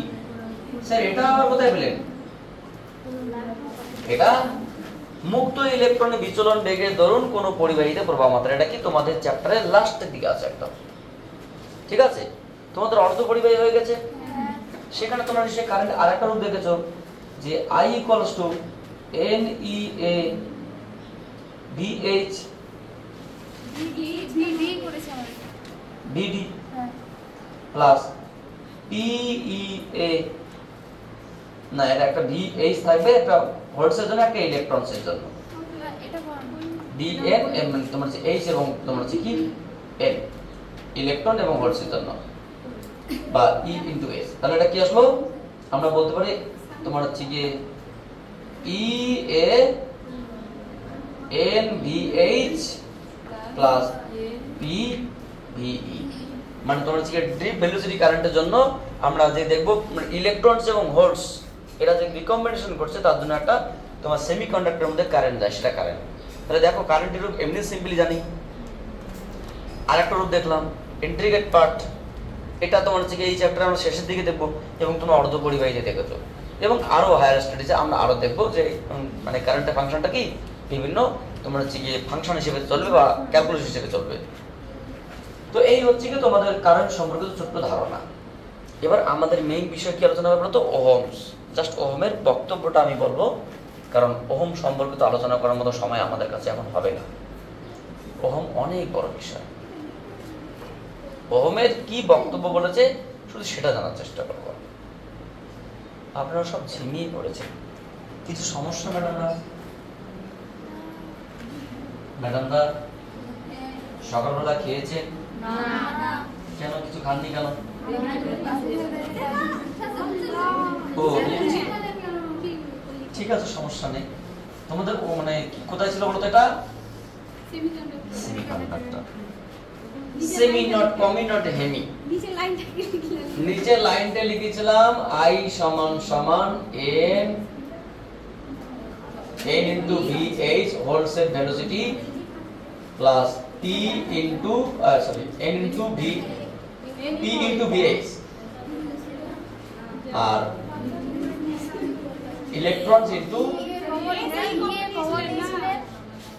Sir এটা আবার কোথায় পেলেন? এটা মুক্ত ইলেকট্রনের বিচলন বেগের দরুন কোন পরিবাহীতে প্রবাহ মাত্রা। এটা কি তোমাদের চ্যাপ্টারের লাস্টের দিকে আছে একদম, ঠিক আছে? তোমাদের অর্ধ পরিবাহী হয়ে গেছে। সেখানে তোমরা নিশ্চয়ই কারেন্ট আরেকটা রূপ দেখেছো যে I equals to N E A V H VD করেছে আমরা। ভিডি হ্যাঁ প্লাস পি ই এ, না এটা একটা ভি এইচ থাকবে, একটা ভোল্টসের জন্য একটা ইলেকট্রনসের জন্য। এটা কোন ডি এন এম মানে তোমার হচ্ছে এইচ এবং তোমার হচ্ছে কি এন, ইলেকট্রন এবং ভোল্টসের জন্য, বা ই ইনটু এস। তাহলে এটা কি আসলো? আমরা বলতে পারি তোমার হচ্ছে কি E A N V H plus P V E. মানে তোমার হচ্ছে ড্রিপ ভেলোসিটি কারেন্টের জন্য আমরা যে দেখব ইলেকট্রনস এবং হোলস এরা যে রিকম্বিনেশন করছে তার জন্য একটা তোমার সেমিকন্ডাক্টরের মধ্যে কারেন্ট যায়, সেটা কারেন্ট। তাহলে দেখো কারেন্টের রূপ এমনি সিম্পলি জানি। আরেকটা রূপ দেখলাম ইন্টিগ্রেট পার্ট, এটা তোমার হচ্ছে এই চ্যাপ্টারে আমরা শেষের দিকে দেখব এবং তোমরা অর্ধ পরিবাহীতে দেখেছো, এবং আরো হায়ার স্টাডিজে আমরা আরো দেখব যে মানে কারেন্টের ফাংশনটা কি বিভিন্ন তোমার হচ্ছে গিয়ে ফাংশন হিসেবে চলবে বা ক্যালকুলাস হিসেবে চলবে। তো এই হচ্ছে কি তোমাদের কারেন্ট সম্পর্কিত ছোট্ট ধারণা। এবার আমাদের মেইন বিষয় কি আলোচনা হবে তো ওহমস। জাস্ট ওহমের বক্তব্যটা আমি বলবো, কারণ ওহম সম্পর্কিত আলোচনা করার মতো সময় আমাদের কাছে এখন হবে না। ওহম অনেক বড় বিষয়। ওহমের কি বক্তব্য বলেছে শুধু সেটা জানার চেষ্টা করব। আপনারা সব ঝিমিয়ে পড়েছেন, কিছু সমস্যা ম্যাডামরা? ম্যাডামরা সকালবেলা খেয়েছেন? কেন কিছু খাননি কেন? ও ঠিক আছে, সমস্যা নেই। তোমাদের মানে কোথায় ছিল বলতো? এটা সেমিকন্ডাক্টর। সেমি নট কমি নট হেমি। নিচের লাইনটা লিখেছিলাম I সমান সমান n into VH হোলসের velocity plus P into n into V P into VH আর ইলেকট্রনস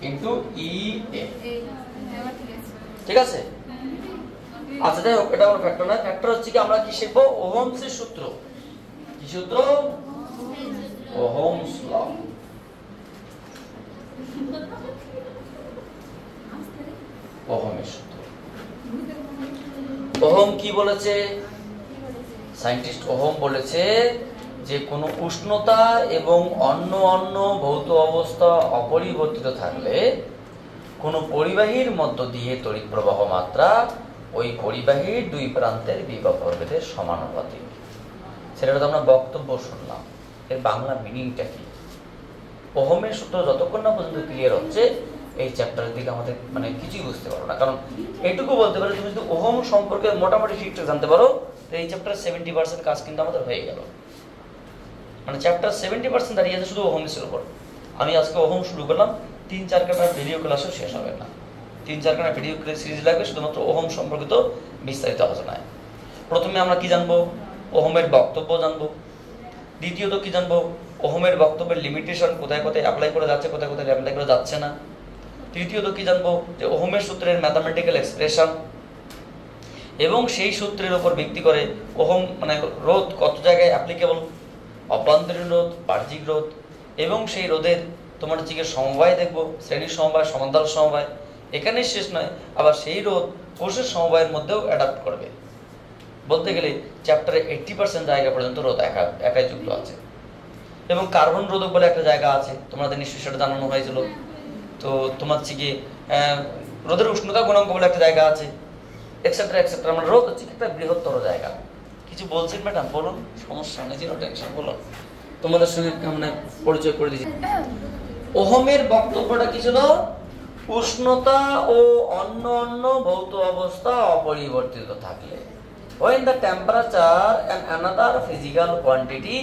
into EA। ঠিক আছে? আচ্ছা যাই হোক, এটা কোনো ফ্যাক্টর না। ফ্যাক্টর হচ্ছে কি আমরা কি শিখবো? ওহমসের সূত্র। কি সূত্র? Ohm's law. ওহমের সূত্র। ওহম কি বলেছে? সায়েন্টিস্ট ওহম বলেছে যে কোনো উষ্ণতা এবং অন্য ভৌত অবস্থা অপরিবর্তিত থাকলে কোনো পরিবাহীর মধ্য দিয়ে তড়িৎ প্রবাহ মাত্রা ওই পরিবাহীর দুই প্রান্তের বিভব প্রভেদের সমানুপাতিক। সেটা তো আমরা বক্তব্য শুনলাম, এর বাংলা মিনিংটা কি? ওহমের সূত্র যতক্ষণ না পর্যন্ত ক্লিয়ার হচ্ছে এই চ্যাপ্টারের দিকে আমাদের মানে কিছুই বুঝতে পারো না। কারণ এটুকু বলতে পারো তুমি যদি ওহম সম্পর্কে মোটামুটি ঠিকঠাক জানতে পারো তো এই চ্যাপ্টারের 70% কাজ কিন্তু আমাদের হয়ে গেল। মানে চ্যাপ্টার 70% দাঁড়িয়ে আছে শুধু ওহমের উপর। আমি আজকে ওহম শুরু করলাম, 3-4 ঘন্টার ভিডিও ক্লাসও শেষ হবে না। 3-4 ঘন্টার ভিডিও সিরিজ লাগবে শুধুমাত্র ওহম সম্পর্কিত বিস্তারিত আলোচনায়। প্রথমে আমরা কি জানবো? ওহমের বক্তব্য জানবো। দ্বিতীয়ত কি জানবো? ওহমের বক্তব্যের লিমিটেশন, কোথায় কোথায় অ্যাপ্লাই করে যাচ্ছে, কোথায় কোথায় অ্যাপ্লাই করে যাচ্ছে না। তৃতীয়ত কি জানবো? যে ওহমের সূত্রের ম্যাথামেটিক্যাল এক্সপ্রেশন এবং সেই সূত্রের উপর ভিত্তি করে ওহম মানে রোধ কত জায়গায় অ্যাপ্লিকেবল, অভ্যন্তরীণ রোধ, বাহ্যিক রোধ, এবং সেই রোধের তোমার হচ্ছে সমবায় দেখবো, শ্রেণীর সমবায়, সমান্তরাল সমবায়। এখানে শেষ নয়, আবার সেই রোধ কোষের সমবায়ের মধ্যেও অ্যাডাপ্ট করবে। বলতে গেলে চ্যাপ্টারে 80% জায়গা পর্যন্ত রোধ একাই যুক্ত আছে। এবং কার্বন রোধক বলে একটা জায়গা আছে, তোমাদের নিশ্চয়ই সেটা জানানো হয়েছিল। তো তোমার হচ্ছে কি রোধের উষ্ণতা গুণাঙ্ক বলে একটা জায়গা আছে, এক্সেট্রা এক্সেট্রা। মানে রোধ হচ্ছে একটা বৃহত্তর জায়গা। কিছু বলছেন ম্যাডাম? বলুন, সমস্যা নেই, জিরো টেনশন, বলুন। তোমাদের সঙ্গে মানে পরিচয় করে দিচ্ছি। ওহমের বক্তব্যটা কি ছিল? উষ্ণতা ও অন্য ভৌত অবস্থা অপরিবর্তিত থাকলে, when the temperature and another physical quantity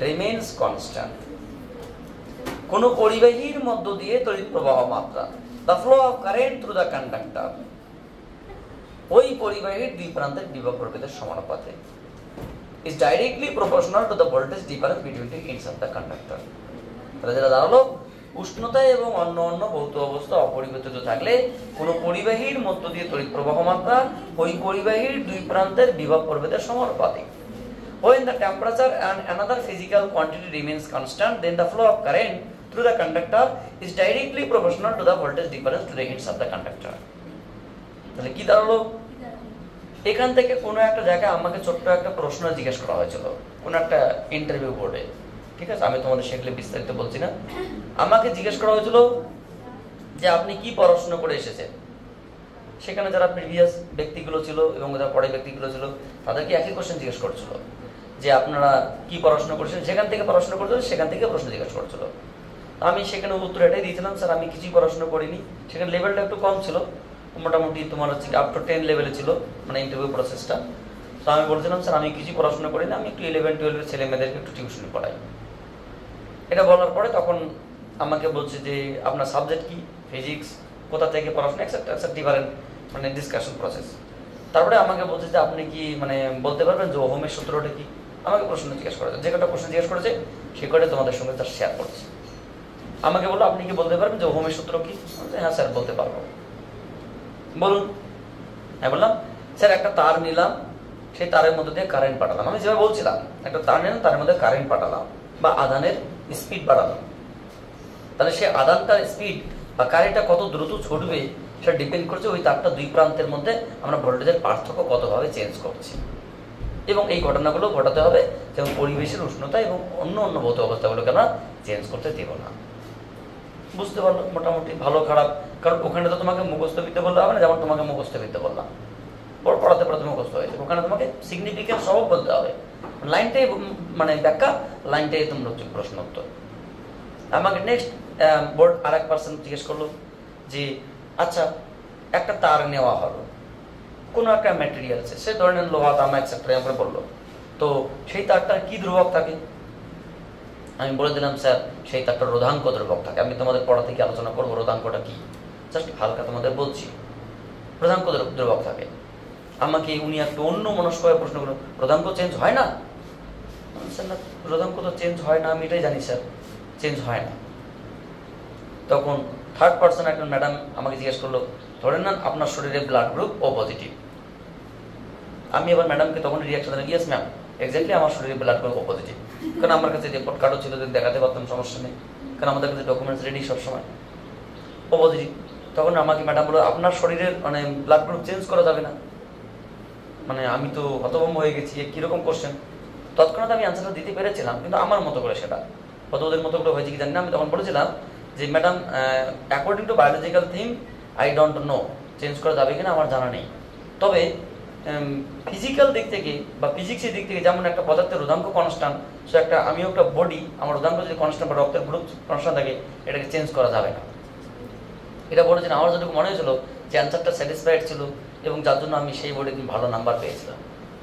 remains constant, কোন পরিবাহীর মধ্য দিয়ে তড়িৎ প্রবাহ মাত্রা, the flow of current through the conductor, ওই পরিবাহীর দুই প্রান্তের বিভব প্রভেদের সমানুপাতে is directly proportional to the voltage difference between the ends of the conductor. তাহলে যেটা দাঁড়ালো, উষ্ণতা এবং অন্য অন্য ভৌত অবস্থা অপরিবর্তিত থাকলে কোন পরিবাহীর মধ্য দিয়ে তড়িৎ প্রবাহ মাত্রা ওই পরিবাহীর দুই প্রান্তের বিভব প্রভেদের সমানুপাতিক। When the temperature and another physical quantity remains constant, then the flow of current through the conductor is directly proportional to the voltage difference to the ends of the conductor. তাহলে কি দাঁড়ালো? এখান থেকে কোনো একটা জায়গায় আমাকে ছোট্ট একটা প্রশ্ন জিজ্ঞেস করা হয়েছিল কোনো একটা ইন্টারভিউ বোর্ডে, ঠিক আছে, আমি তোমাদের সেগুলো বিস্তারিত বলছি না। আমাকে জিজ্ঞেস করা হয়েছিল যে আপনি কি পড়াশোনা করে এসেছেন। সেখানে যারা প্রিভিয়াস ব্যক্তিগুলো ছিল এবং যারা পরে ব্যক্তিগুলো ছিল তাদেরকে একই কোশ্চেন জিজ্ঞেস করছিল যে আপনারা কি পড়াশোনা করেছেন, যেখান থেকে পড়াশোনা করছিল সেখান থেকে প্রশ্ন জিজ্ঞেস করছিল। আমি সেখানে উত্তর এটাই দিয়েছিলাম, স্যার আমি কিছুই পড়াশোনা করিনি। সেখানে লেভেলটা একটু কম ছিল, মোটামুটি তোমার হচ্ছে আপ টু 10 লেভেলে ছিল মানে ইন্টারভিউ প্রসেসটা। তো আমি বলছিলাম স্যার আমি কিছু পড়াশোনা করি না, আমি একটু 11-12 ছেলে মেয়েদেরকে একটু টিউশন পড়াই। এটা বলার পরে তখন আমাকে বলছে যে আপনার সাবজেক্ট কি, ফিজিক্স, কোথা থেকে পড়াশোনা, এক্সেট্রা ডিফারেন্ট মানে ডিসকাশন প্রসেস। তারপরে আমাকে বলছে যে আপনি কি মানে বলতে পারবেন যে ওহমের সূত্রটা কি। আমাকে প্রশ্ন জিজ্ঞেস করেছে, যে কটা প্রশ্ন জিজ্ঞেস করেছে সে কটা তোমাদের সঙ্গে তার শেয়ার করছে। আমাকে বললো আপনি কি বলতে পারবেন যে ওহমের সূত্র কি? হ্যাঁ স্যার বলতে পারবো। বলুন। হ্যাঁ বললাম, স্যার একটা তার নিলাম, সেই তারের মধ্যে দিয়ে কারেন্ট পাঠালাম। আমি যেভাবে বলছিলাম একটা তার নিলাম, তার মধ্যে কারেন্ট পাঠালাম বা আধানের স্পিড বাড়ালাম। তাহলে সে আধানটার স্পিড বা কারেন্টটা কত দ্রুত ছুটবে সেটা ডিপেন্ড করছে ওই তারটা দুই প্রান্তের মধ্যে আমরা ভোল্টেজের পার্থক্য কতভাবে চেঞ্জ করছি। এবং এই ঘটনাগুলো ঘটাতে হবে যেমন পরিবেশের উষ্ণতা এবং অন্য অন্য ভৌত অবস্থাগুলোকে আমরা চেঞ্জ করতে দেব না। বুঝতে পারলো মোটামুটি ভালো খারাপ? কারণ ওখানে তো তোমাকে মুখস্থ বিদ্যা বললে হবে না, যেমন তোমাকে মুখস্থ বিদ্যা বললাম, পড়াতে পড়াতে মুখস্থ হয়েছে। ওখানে তোমাকে সিগনিফিকেন্ট সব বলতে হবে, লাইনটাই মানে ব্যাখ্যা, লাইনটাই তোমরা হচ্ছে প্রশ্ন উত্তর। আমাকে নেক্সট বোর্ড আর এক পার্সন জিজ্ঞেস করলো যে আচ্ছা একটা তার নেওয়া হলো, কোনো একটা ম্যাটেরিয়াল আছে, সে ধরনের লোহা, তামা এক্সেট্রা করে বললো, তো সেই তারটার কি ধ্রুবক থাকে? আমি বলে দিলাম স্যার সেই তারটা রোধাঙ্ক ধ্রুবক থাকে। আমি তোমাদের পড়া থেকে আলোচনা করবো রোধাঙ্কটা কি, জাস্ট হালকা তোমাদের বলছি। রোধাঙ্ক ধ্রুবক থাকে। আমাকে উনি একটু অন্য মনস্ক হয়ে প্রশ্ন করলো রোধাঙ্ক চেঞ্জ হয় না? স্যার না, রোধাঙ্ক তো চেঞ্জ হয় না, আমি এটাই জানি স্যার, চেঞ্জ হয় না। তখন থার্ড পার্সন একজন ম্যাডাম আমাকে জিজ্ঞেস করলো ধরে নেন আপনার শরীরে ব্লাড গ্রুপ ও পজিটিভ। আমি এবার ম্যাডামকে তখন রিয়াকশন দিলাম ইয়েস ম্যাম এক্স্যাক্টলি আমার শরীরে ব্লাড গ্রুপ ও পজিটিভ। কারণ আমার কাছে রিপোর্ট কার্ডও ছিল, যদি দেখাতে পারতাম সমস্যা নেই, কারণ আমাদের কাছে ডকুমেন্টস রেডি সবসময়। ও পজিটিভ। তখন আমাকে ম্যাডাম বললো আপনার শরীরের মানে ব্লাড গ্রুপ চেঞ্জ করা যাবে না। মানে আমি তো হতভম্ব হয়ে গেছি, কীরকম কোশ্চেন। তৎক্ষণাৎ আমি আনসারটা দিতে পেরেছিলাম, কিন্তু আমার মতো করে সেটা, হয়তো ওদের মতো করে হয়েছে কি জানি না। আমি তখন বলেছিলাম যে madam according to biological theme I don't know, change করা যাবে কিনা আমার জানা নেই। তবে ফিজিক্যাল দিক থেকে বা ফিজিক্সের দিক থেকে যেমন একটা পদার্থের রোধাঙ্ক কনস্ট্যান্ট, সো একটা আমিও একটা বডি, আমার রোধাঙ্ক যদি কনস্ট্যান্ট বা রক্তের গ্রুপ কনস্ট্যান্ট থাকে এটাকে চেঞ্জ করা যাবে না। এটা বলেছেন। আমার যতটুকু মনে হয়েছিল যে অ্যান্সারটা স্যাটিসফাইড ছিল এবং যার জন্য আমি সেই বোর্ডে ভালো নাম্বার পেয়েছিলাম।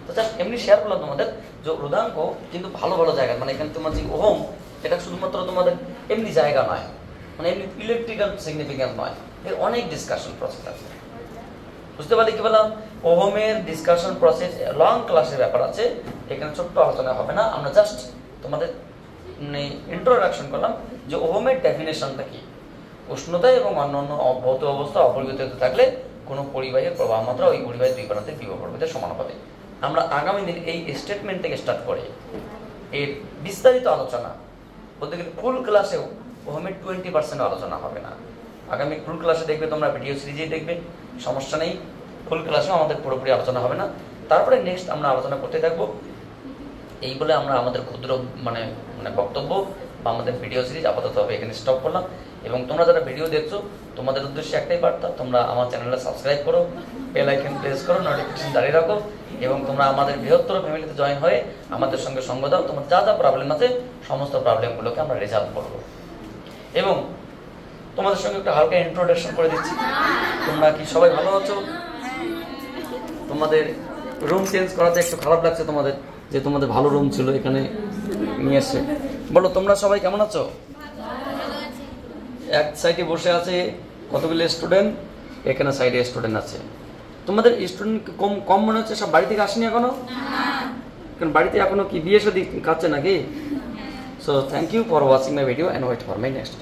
তো জাস্ট এমনি শেয়ার করলাম তোমাদের যে রোধাঙ্ক কিন্তু ভালো ভালো জায়গা, মানে এখানে তোমার যে ওহম এটা শুধুমাত্র তোমাদের এমনি জায়গা নয়, মানে এমনি ইলেকট্রিক্যাল সিগনিফিক্যান্স নয়, এর অনেক ডিসকাশন প্রসেস আছে। বুঝতে পারলে কি বললাম? ওহমের ডিসকাশন প্রসেস লং ক্লাসের ব্যাপার আছে, এখানে ছোট্ট আলোচনা হবে না। আমরা জাস্ট তোমাদের ইন্ট্রোডাকশন করলাম যে ওহমের ডেফিনেশনটা কি, উষ্ণতা এবং অন্যান্য ভৌত অবস্থা অপরিবর্তিত থাকলে কোনো পরিবাহীর প্রবাহ মাত্রা ওই পরিবাহীর দুই প্রান্তের বিভব প্রভেদের সমানুপাতিক। আমরা আগামী দিন এই স্টেটমেন্ট থেকে স্টার্ট করে এর বিস্তারিত আলোচনা বলতে গেলে ফুল ক্লাসেও ওহমের 20% আলোচনা হবে না। আগামী ফুল ক্লাসে দেখবে তোমরা, ভিডিও সিরিজেই দেখবে, সমস্যা নেই। ফুল ক্লাসেও আমাদের পুরোপুরি আলোচনা হবে না। তারপরে নেক্সট আমরা আলোচনা করতে থাকবো। এই বলে আমরা আমাদের ক্ষুদ্র মানে বক্তব্য বা আমাদের ভিডিও সিরিজ আপাতত এখানে স্টপ করলাম। এবং তোমরা যারা ভিডিও দেখছো তোমাদের উদ্দেশ্যে একটাই বার্তা, তোমরা আমার চ্যানেলটা সাবস্ক্রাইব করো, বেল আইকন প্রেস করো, নোটিফিকেশন জারি রাখো এবং তোমরা আমাদের বৃহত্তর ফ্যামিলিতে জয়েন হয়ে আমাদের সঙ্গে সঙ্গ দাও। তোমার যা যা প্রবলেম আছে সমস্ত প্রবলেমগুলোকে আমরা রেজলভ করবো। এবং তোমাদের সঙ্গে একটা হালকা ইন্ট্রোডাকশন করে দিচ্ছি। তোমরা কি সবাই ভালো আছো? তোমাদের রুম চেঞ্জ করাতে একটু খারাপ লাগছে তোমাদের, যে তোমাদের ভালো রুম ছিল এখানে নিয়ে এসে। বলো তোমরা সবাই কেমন আছো? এক সাইডে বসে আছে কতগুলো স্টুডেন্ট, এখানে সাইডে স্টুডেন্ট আছে। তোমাদের স্টুডেন্ট কম কম মনে হচ্ছে, সব বাড়ি থেকে আসেনি এখনো? কারণ বাড়িতে এখনো কি বিয়ে শাদী খাচ্ছে নাকি? So thank you for watching my video and wait for my next.